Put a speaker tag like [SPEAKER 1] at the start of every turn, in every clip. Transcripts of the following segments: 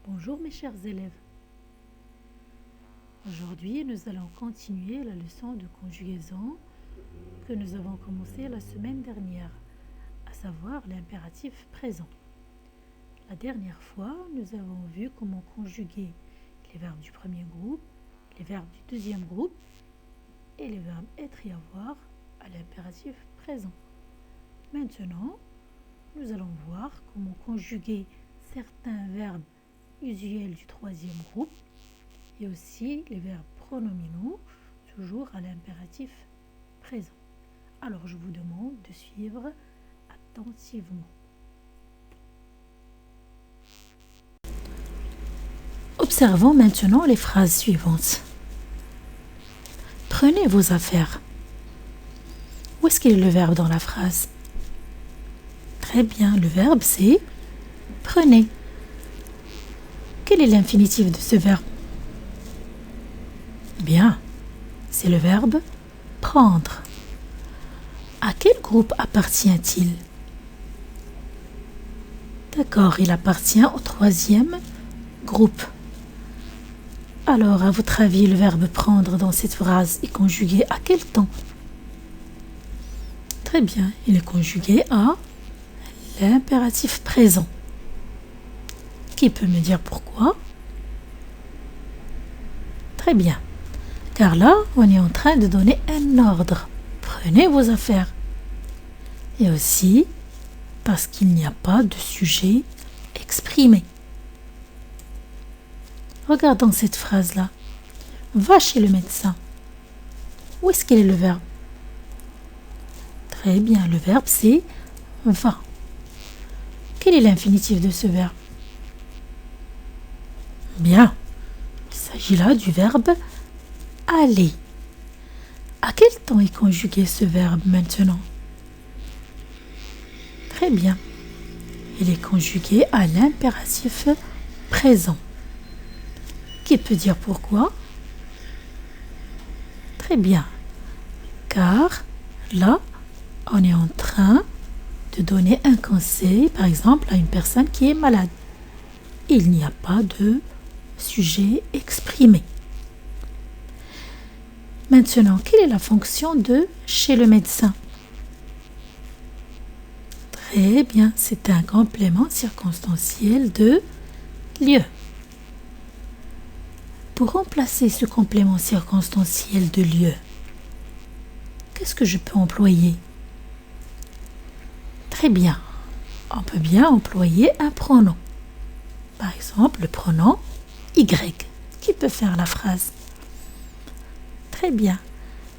[SPEAKER 1] Bonjour mes chers élèves. Aujourd'hui, nous allons continuer la leçon de conjugaison que nous avons commencé la semaine dernière, à savoir l'impératif présent. La dernière fois, nous avons vu comment conjuguer les verbes du premier groupe, les verbes du deuxième groupe et les verbes être et avoir à l'impératif présent. Maintenant, nous allons voir comment conjuguer certains verbes usuels du troisième groupe et aussi les verbes pronominaux, toujours à l'impératif présent. Alors, je vous demande de suivre attentivement. Observons maintenant les phrases suivantes. Prenez vos affaires. Où est-ce qu'il est le verbe dans la phrase? Très bien, le verbe c'est prenez. Quel est l'infinitif de ce verbe? Bien, c'est le verbe prendre. À quel groupe appartient-il? D'accord, il appartient au troisième groupe. Alors, à votre avis, le verbe prendre dans cette phrase est conjugué à quel temps? Très bien, il est conjugué à l'impératif présent. Qui peut me dire pourquoi? Très bien, car là, on est en train de donner un ordre. Prenez vos affaires. Et aussi parce qu'il n'y a pas de sujet exprimé. Regardons cette phrase-là. Va chez le médecin. Où est-ce qu'il est le verbe? Très bien, le verbe c'est va. Quel est l'infinitif de ce verbe? Bien, il s'agit là du verbe aller. À quel temps est conjugué ce verbe maintenant? Très bien, il est conjugué à l'impératif présent. Qui peut dire pourquoi? Très bien, car là, on est en train de donner un conseil, par exemple, à une personne qui est malade. Il n'y a pas de sujet exprimé. Maintenant, quelle est la fonction de chez le médecin? Très bien, c'est un complément circonstanciel de lieu. Pour remplacer ce complément circonstanciel de lieu, qu'est-ce que je peux employer? Très bien, on peut bien employer un pronom. Par exemple, le pronom Y, qui peut faire la phrase. Très bien,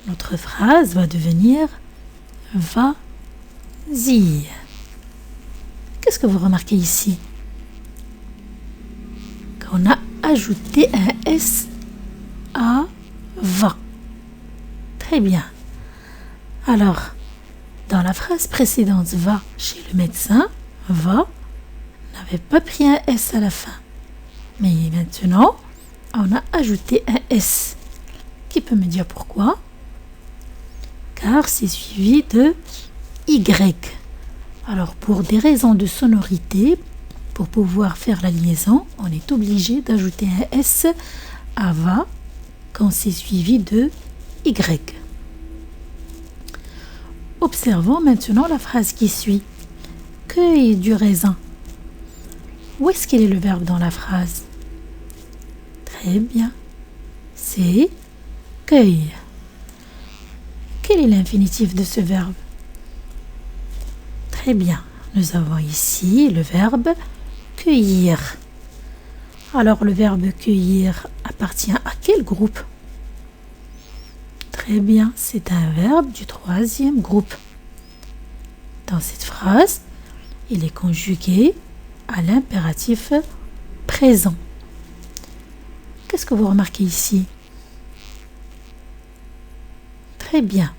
[SPEAKER 1] notre phrase va devenir vas-y. Qu'est-ce que vous remarquez ici? Qu'on a ajouté un S à va. Très bien. Alors, dans la phrase précédente, va chez le médecin, va n'avait pas pris un S à la fin. Mais maintenant, on a ajouté un S. Qui peut me dire pourquoi? Car c'est suivi de Y. Alors, pour des raisons de sonorité, pour pouvoir faire la liaison, on est obligé d'ajouter un S à va quand c'est suivi de Y. Observons maintenant la phrase qui suit. Cueille du raisin. Où est-ce qu'il est le verbe dans la phrase? Très bien. C'est cueille. Quel est l'infinitif de ce verbe? Très bien. Nous avons ici le verbe cueillir. Alors, le verbe cueillir appartient à quel groupe? Très bien, c'est un verbe du troisième groupe. Dans cette phrase, il est conjugué à l'impératif présent. Qu'est-ce que vous remarquez ici? Très bien,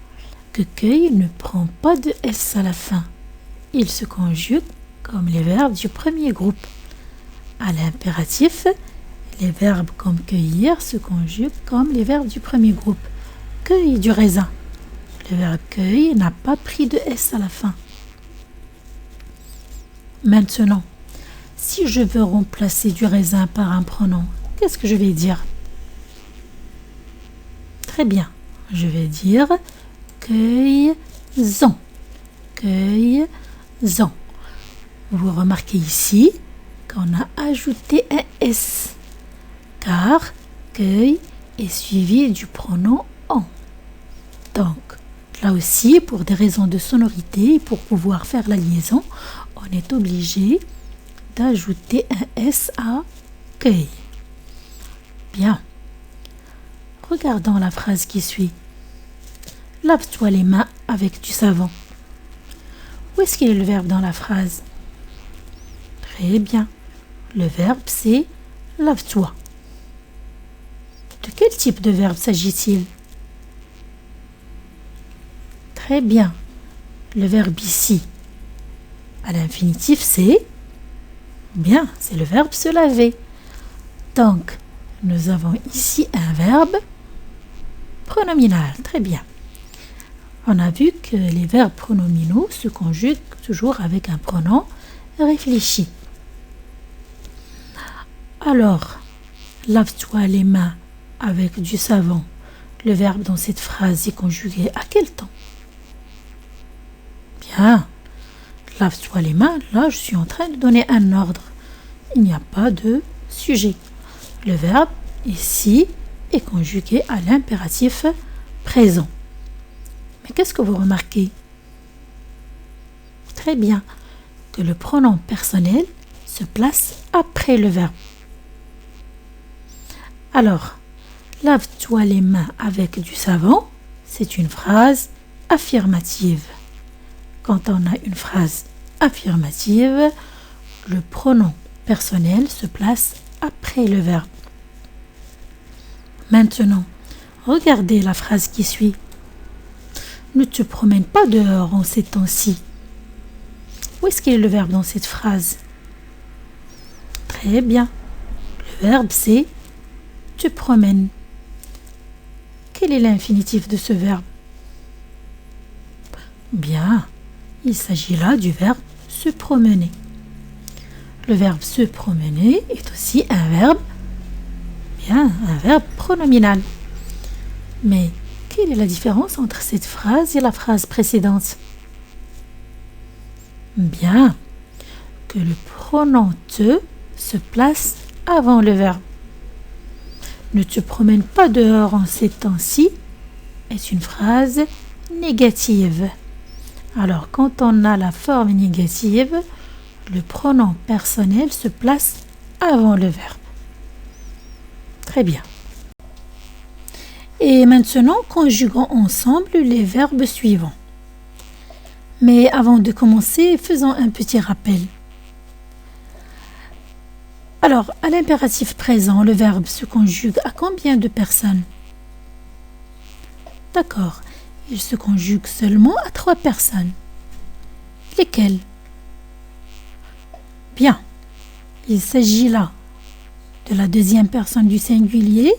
[SPEAKER 1] que cueille ne prend pas de S à la fin. Il se conjugue comme les verbes du premier groupe. À l'impératif, les verbes comme cueillir se conjuguent comme les verbes du premier groupe. Cueille du raisin. Le verbe cueille n'a pas pris de S à la fin. Maintenant, si je veux remplacer du raisin par un pronom, qu'est-ce que je vais dire? Très bien, je vais dire cueillent-en. Cueillent-en. Vous remarquez ici qu'on a ajouté un S, car cueille est suivi du pronom en. Donc, là aussi, pour des raisons de sonorité et pour pouvoir faire la liaison, on est obligé d'ajouter un S à cueille. Bien. Regardons la phrase qui suit. Lave-toi les mains avec du savon. Où est-ce qu'il est le verbe dans la phrase? Très bien. Le verbe, c'est lave-toi. De quel type de verbe s'agit-il? Très bien. Le verbe ici, à l'infinitif, c'est bien, c'est le verbe se laver. Donc, nous avons ici un verbe pronominal. Très bien. On a vu que les verbes pronominaux se conjuguent toujours avec un pronom réfléchi. Alors, lave-toi les mains avec du savon. Le verbe dans cette phrase est conjugué à quel temps? Bien. Lave-toi les mains. Là, je suis en train de donner un ordre. Il n'y a pas de sujet. Le verbe ici est conjugué à l'impératif présent. Mais qu'est-ce que vous remarquez? Très bien. Que le pronom personnel se place après le verbe. Alors, lave-toi les mains avec du savon, c'est une phrase affirmative. Quand on a une phrase affirmative, le pronom personnel se place après le verbe. Maintenant, regardez la phrase qui suit. Ne te promène pas dehors en ces temps-ci. Où est-ce qu'il est le verbe dans cette phrase? Très bien. Le verbe, c'est te promènes. Quel est l'infinitif de ce verbe? Bien, il s'agit là du verbe se promener. Le verbe se promener est aussi un verbe pronominal. Mais quelle est la différence entre cette phrase et la phrase précédente? Bien, que le pronom te se place avant le verbe. Ne te promène pas dehors en ces temps-ci est une phrase négative. Alors, quand on a la forme négative, le pronom personnel se place avant le verbe. Très bien. Et maintenant, conjuguons ensemble les verbes suivants. Mais avant de commencer, faisons un petit rappel. Alors, à l'impératif présent, le verbe se conjugue à combien de personnes? D'accord, il se conjugue seulement à 3 personnes. Lesquelles? Bien, il s'agit là de la deuxième personne du singulier,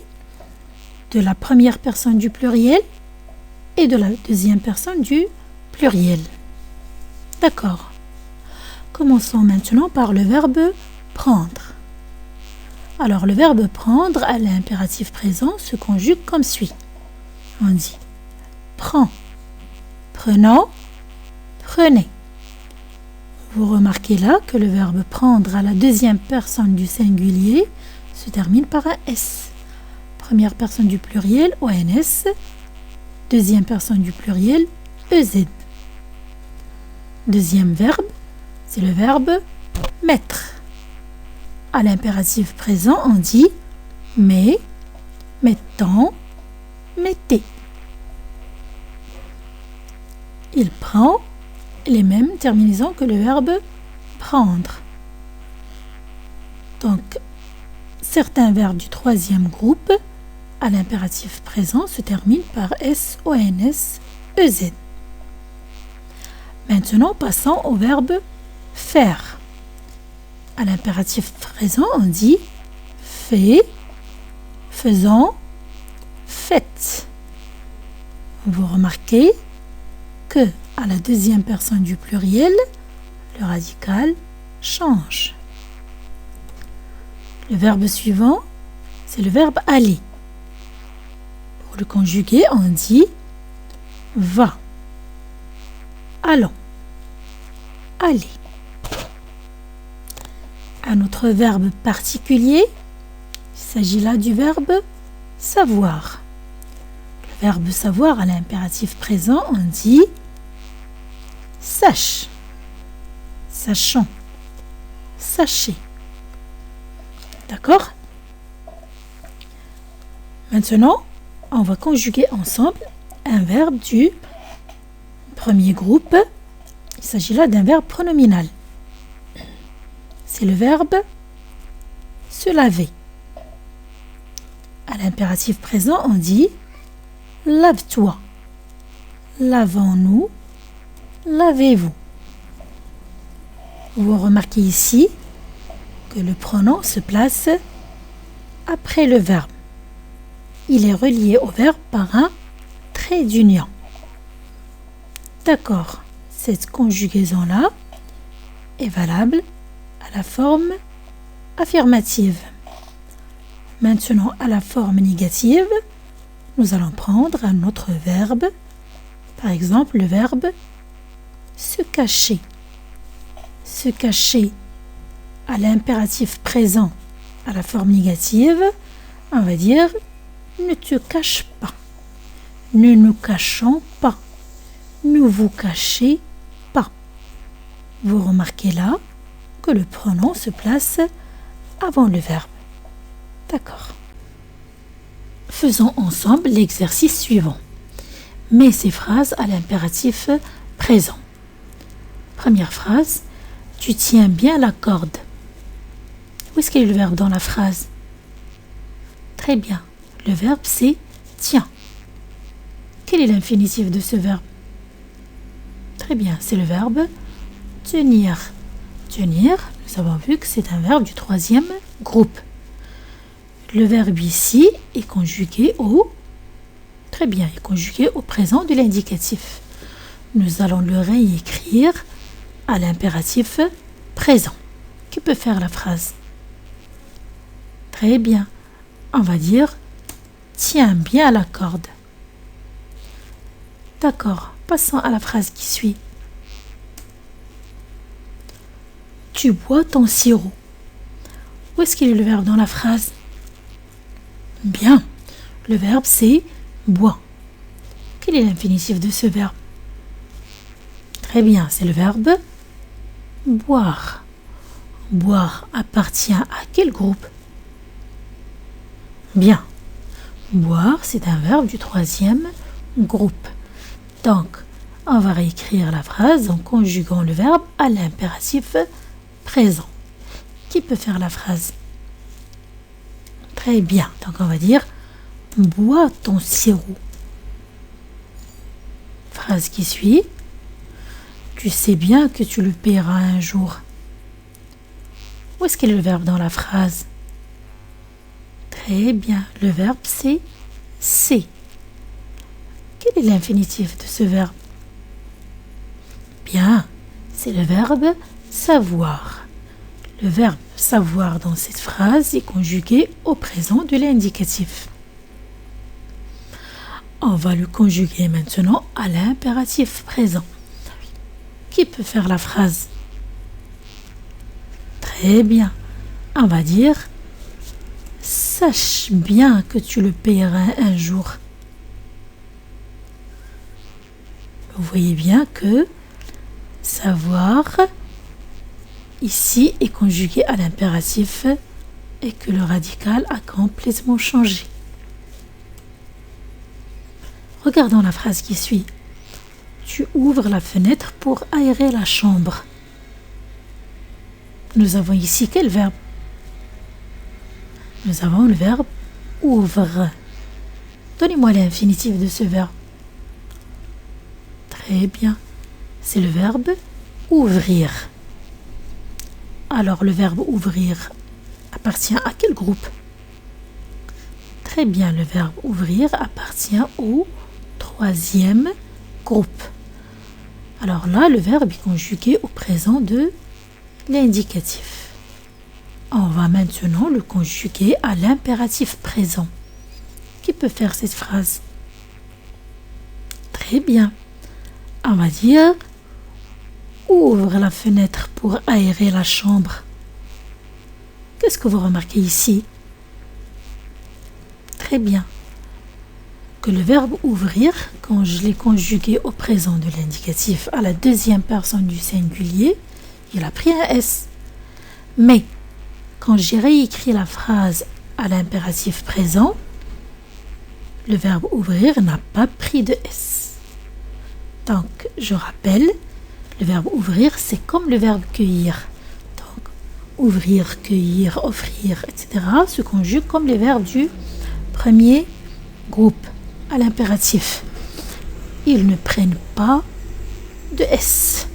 [SPEAKER 1] de la première personne du pluriel et de la deuxième personne du pluriel. D'accord. Commençons maintenant par le verbe prendre. Alors, le verbe prendre à l'impératif présent se conjugue comme suit. On dit prends, prenant, prenez. Vous remarquez là que le verbe prendre à la deuxième personne du singulier se termine par un S. Première personne du pluriel, ONS. Deuxième personne du pluriel, EZ. Deuxième verbe, c'est le verbe mettre. À l'impératif présent, on dit mais, mettant, mettez. Il prend les mêmes terminaisons que le verbe prendre. Donc, certains verbes du troisième groupe à l'impératif présent se terminent par SONS, EZ. Maintenant, passons au verbe faire. À l'impératif présent, on dit fait, faisant, faites. Vous remarquez que à la deuxième personne du pluriel, le radical change. Le verbe suivant, c'est le verbe aller. Pour le conjuguer, on dit va, allons, aller. Un autre verbe particulier, il s'agit là du verbe savoir. Le verbe savoir à l'impératif présent, on dit sache, sachant, sachez. D'accord? Maintenant, on va conjuguer ensemble un verbe du premier groupe. Il s'agit là d'un verbe pronominal. C'est le verbe se laver. À l'impératif présent, on dit lave-toi, lavons-nous, lavez-vous. Vous remarquez ici que le pronom se place après le verbe. Il est relié au verbe par un trait d'union. D'accord, cette conjugaison-là est valable à la forme affirmative. Maintenant, à la forme négative, nous allons prendre un autre verbe, par exemple le verbe se cacher. Se cacher à l'impératif présent à la forme négative, on va dire ne te cache pas, ne nous cachons pas, ne vous cachez pas. Vous remarquez là que le pronom se place avant le verbe. D'accord. Faisons ensemble l'exercice suivant. Mets ces phrases à l'impératif présent. Première phrase, tu tiens bien la corde. Où est-ce qu'il y a le verbe dans la phrase? Très bien. Le verbe c'est tiens. Quel est l'infinitif de ce verbe? Très bien, c'est le verbe tenir. Tenir, nous avons vu que c'est un verbe du troisième groupe. Le verbe ici est conjugué au présent de l'indicatif. Nous allons le réécrire à l'impératif présent. Qui peut faire la phrase? Très bien. On va dire tiens bien la corde. D'accord. Passons à la phrase qui suit. Tu bois ton sirop. Où est-ce qu'il est le verbe dans la phrase? Bien. Le verbe c'est bois. Quel est l'infinitif de ce verbe? Très bien, c'est le verbe boire. Boire appartient à quel groupe? Bien. Boire, c'est un verbe du troisième groupe. Donc, on va réécrire la phrase en conjuguant le verbe à l'impératif présent. Qui peut faire la phrase? Très bien. Donc, on va dire bois ton sirop. Phrase qui suit. Tu sais bien que tu le paieras un jour. Où est-ce qu'il est le verbe dans la phrase? Très bien. Le verbe c'est. Quel est l'infinitif de ce verbe? Bien. C'est le verbe savoir. Le verbe savoir dans cette phrase est conjugué au présent de l'indicatif. On va le conjuguer maintenant à l'impératif présent. Qui peut faire la phrase? Très bien. On va dire sache bien que tu le paieras un jour. Vous voyez bien que savoir ici est conjugué à l'impératif et que le radical a complètement changé. Regardons la phrase qui suit. Tu ouvres la fenêtre pour aérer la chambre. Nous avons ici quel verbe? Nous avons le verbe ouvre. Donnez-moi l'infinitif de ce verbe. Très bien. C'est le verbe ouvrir. Alors, le verbe ouvrir appartient à quel groupe? Très bien, le verbe ouvrir appartient au troisième groupe. Alors là, le verbe est conjugué au présent de l'indicatif. On va maintenant le conjuguer à l'impératif présent. Qui peut faire cette phrase? Très bien. On va dire ouvre la fenêtre pour aérer la chambre. Qu'est-ce que vous remarquez ici? Très bien. Que le verbe ouvrir, quand je l'ai conjugué au présent de l'indicatif à la deuxième personne du singulier, il a pris un S. Mais quand j'ai réécrit la phrase à l'impératif présent, le verbe ouvrir n'a pas pris de S. Donc, je rappelle, le verbe ouvrir, c'est comme le verbe cueillir. Donc, ouvrir, cueillir, offrir, etc. se conjuguent comme les verbes du premier groupe à l'impératif. Ils ne prennent pas de S.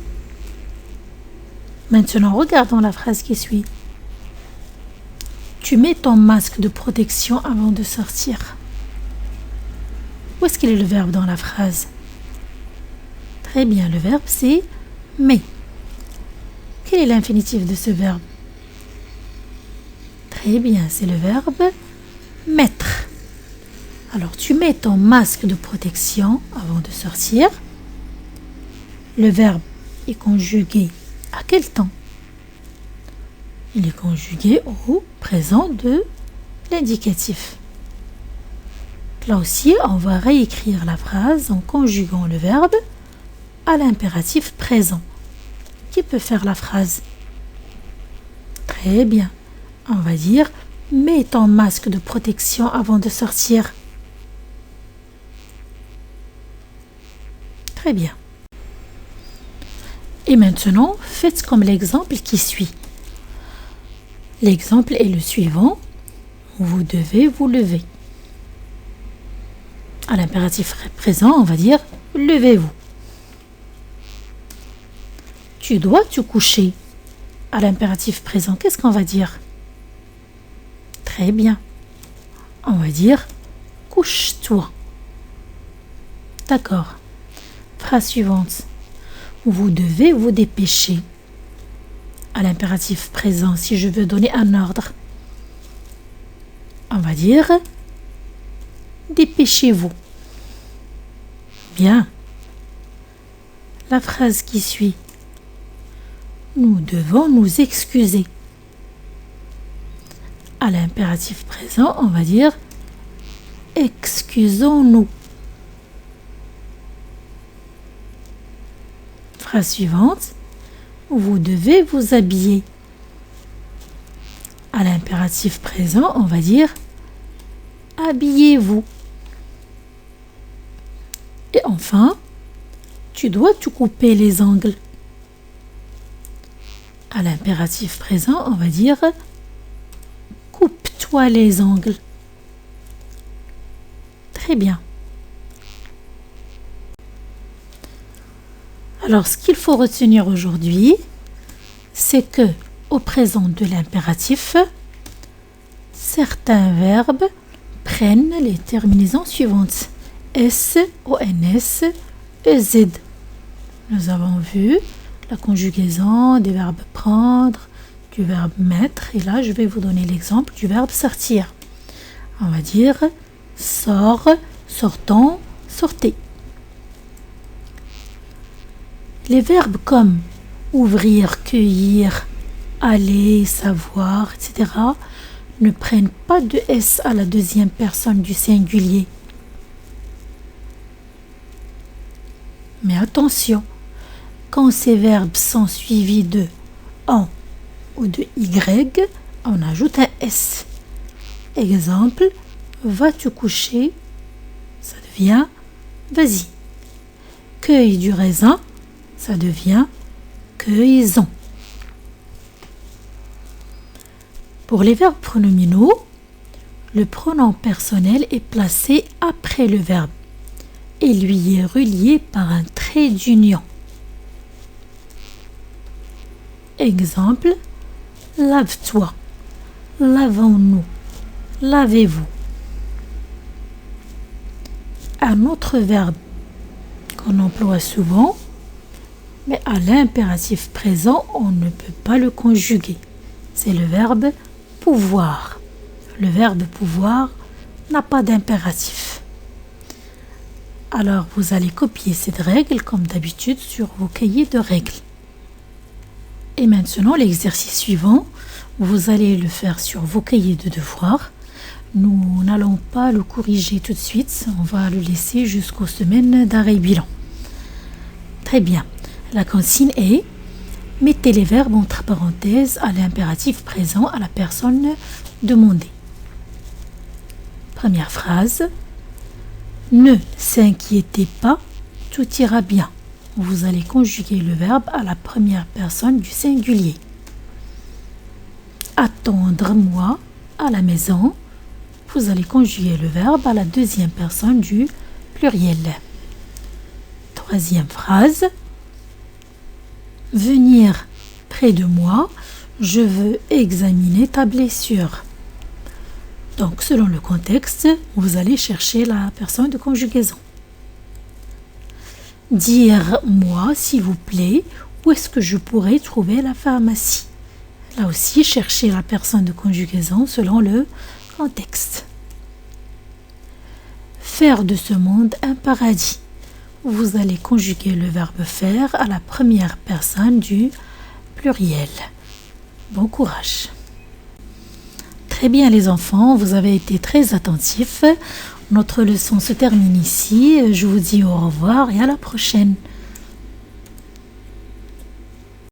[SPEAKER 1] Maintenant, regardons la phrase qui suit. Tu mets ton masque de protection avant de sortir. Où est-ce qu'il est le verbe dans la phrase? Très bien, le verbe c'est mais. Quel est l'infinitif de ce verbe? Très bien, c'est le verbe mettre. Alors, tu mets ton masque de protection avant de sortir. Le verbe est conjugué à quel temps? Il est conjugué au présent de l'indicatif. Là aussi, on va réécrire la phrase en conjuguant le verbe à l'impératif présent. Qui peut faire la phrase? Très bien. On va dire mets ton masque de protection avant de sortir. Très bien. Et maintenant, faites comme l'exemple qui suit. L'exemple est le suivant. Vous devez vous lever. À l'impératif présent, on va dire levez-vous. Tu dois te coucher. À l'impératif présent, qu'est-ce qu'on va dire? Très bien. On va dire couche-toi. D'accord. Phrase suivante. Vous devez vous dépêcher. À l'impératif présent, si je veux donner un ordre, on va dire dépêchez-vous. Bien. La phrase qui suit. Nous devons nous excuser. À l'impératif présent, on va dire excusons-nous. Phrase suivante. Vous devez vous habiller. À l'impératif présent, on va dire habillez-vous. Et enfin, tu dois te couper les ongles. À l'impératif présent, on va dire coupe-toi les ongles. Très bien. Alors, ce qu'il faut retenir aujourd'hui, c'est que au présent de l'impératif, certains verbes prennent les terminaisons suivantes. S, ONS, EZ. Nous avons vu la conjugaison des verbes prendre, du verbe mettre. Et là, je vais vous donner l'exemple du verbe sortir. On va dire sort, sortons, sortez. Les verbes comme ouvrir, cueillir, aller, savoir, etc. ne prennent pas de S à la deuxième personne du singulier. Mais attention, quand ces verbes sont suivis de en ou de y, on ajoute un S. Exemple, va te coucher, ça devient vas-y. Cueille du raisin, ça devient cueillons. Pour les verbes pronominaux, le pronom personnel est placé après le verbe et lui est relié par un trait d'union. Exemple, lave-toi, lavons-nous, lavez-vous. Un autre verbe qu'on emploie souvent, mais à l'impératif présent, on ne peut pas le conjuguer. C'est le verbe pouvoir. Le verbe pouvoir n'a pas d'impératif. Alors vous allez copier cette règle comme d'habitude sur vos cahiers de règles. Et maintenant l'exercice suivant, vous allez le faire sur vos cahiers de devoirs. Nous n'allons pas le corriger tout de suite, on va le laisser jusqu'aux semaines d'arrêt bilan. Très bien, la consigne est: mettez les verbes entre parenthèses à l'impératif présent à la personne demandée. Première phrase: ne s'inquiétez pas, tout ira bien. Vous allez conjuguer le verbe à la première personne du singulier. Attendre-moi à la maison. Vous allez conjuguer le verbe à la deuxième personne du pluriel. Troisième phrase: venir près de moi, je veux examiner ta blessure. Donc, selon le contexte, vous allez chercher la personne de conjugaison. Dire-moi, s'il vous plaît, où est-ce que je pourrais trouver la pharmacie. Là aussi, cherchez la personne de conjugaison selon le contexte. Faire de ce monde un paradis. Vous allez conjuguer le verbe faire à la première personne du pluriel. Bon courage. Très bien les enfants, vous avez été très attentifs. Notre leçon se termine ici. Je vous dis au revoir et à la prochaine.